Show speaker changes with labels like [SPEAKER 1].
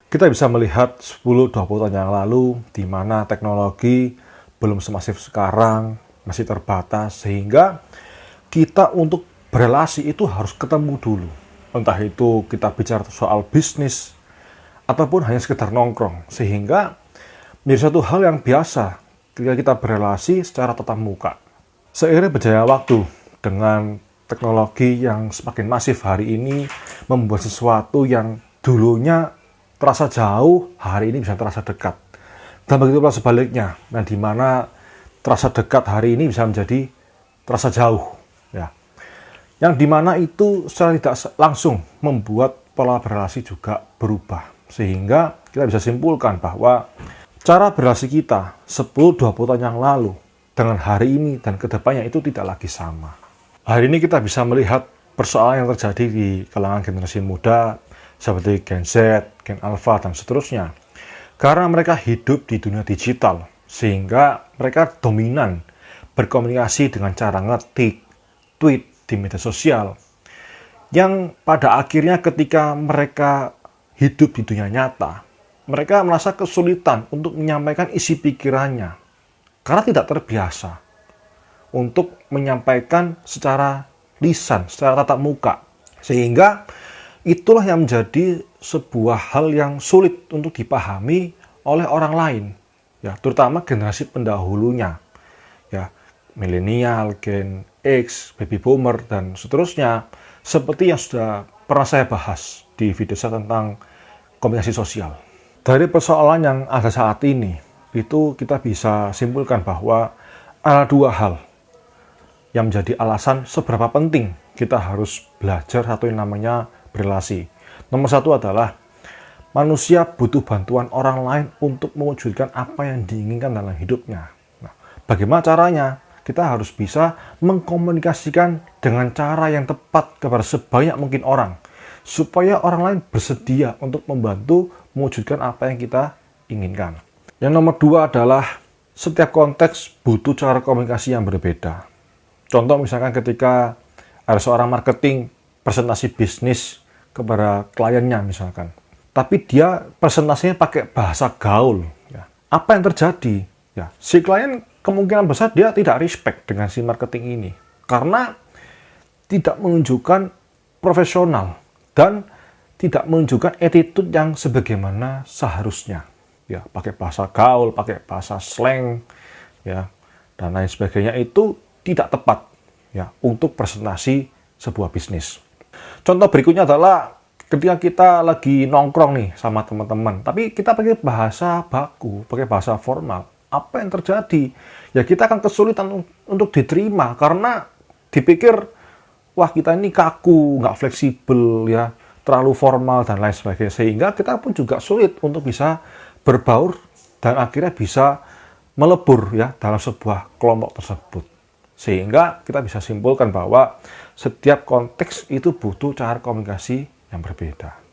[SPEAKER 1] Kita bisa melihat 10-20 tahun yang lalu di mana teknologi belum semasif sekarang, masih terbatas, sehingga kita untuk berelasi itu harus ketemu dulu. Entah itu kita bicara soal bisnis, ataupun hanya sekedar nongkrong. Sehingga menjadi satu hal yang biasa ketika kita berelasi secara tatap muka. Seiring berjalannya waktu, dengan teknologi yang semakin masif hari ini, membuat sesuatu yang dulunya terasa jauh, hari ini bisa terasa dekat. Dan begitu pula sebaliknya, di mana terasa dekat hari ini bisa menjadi terasa jauh. Ya. Yang dimana itu secara tidak langsung membuat pola berrelasi juga berubah. Sehingga kita bisa simpulkan bahwa cara berrelasi kita 10-20 tahun yang lalu dengan hari ini dan kedepannya itu tidak lagi sama. Hari ini kita bisa melihat persoalan yang terjadi di kalangan generasi muda seperti Gen Z, Gen Alpha, dan seterusnya. Karena mereka hidup di dunia digital, sehingga mereka dominan berkomunikasi dengan cara ngetik, tweet di media sosial, yang pada akhirnya ketika mereka hidup di dunia nyata, mereka merasa kesulitan untuk menyampaikan isi pikirannya, karena tidak terbiasa untuk menyampaikan secara lisan, secara tatap muka. Sehingga itulah yang menjadi sebuah hal yang sulit untuk dipahami oleh orang lain, ya, terutama generasi pendahulunya, ya, milenial, Gen X, baby boomer, dan seterusnya, seperti yang sudah pernah saya bahas di video saya tentang komunikasi sosial. Dari persoalan yang ada saat ini, itu kita bisa simpulkan bahwa ada dua hal yang menjadi alasan seberapa penting kita harus belajar satu yang namanya berrelasi. Nomor satu adalah manusia butuh bantuan orang lain untuk mewujudkan apa yang diinginkan dalam hidupnya. Nah, bagaimana caranya? Kita harus bisa mengkomunikasikan dengan cara yang tepat kepada sebanyak mungkin orang, supaya orang lain bersedia untuk membantu mewujudkan apa yang kita inginkan. Yang nomor dua adalah setiap konteks butuh cara komunikasi yang berbeda. Contoh misalkan ketika ada seorang marketing presentasi bisnis kepada kliennya misalkan, tapi dia presentasinya pakai bahasa gaul, ya. Apa yang terjadi? Ya, si klien kemungkinan besar dia tidak respect dengan si marketing ini, karena tidak menunjukkan profesional dan tidak menunjukkan attitude yang sebagaimana seharusnya. Ya, pakai bahasa gaul, pakai bahasa slang, ya, dan lain sebagainya, itu tidak tepat, ya, untuk presentasi sebuah bisnis. Contoh berikutnya adalah ketika kita lagi nongkrong nih sama teman-teman, tapi kita pakai bahasa baku, pakai bahasa formal. Apa yang terjadi? Ya, kita akan kesulitan untuk diterima karena dipikir, wah, kita ini kaku, nggak fleksibel, ya, terlalu formal dan lain sebagainya. Sehingga kita pun juga sulit untuk bisa berbaur dan akhirnya bisa melebur, ya, dalam sebuah kelompok tersebut. Sehingga kita bisa simpulkan bahwa setiap konteks itu butuh cara komunikasi yang berbeda.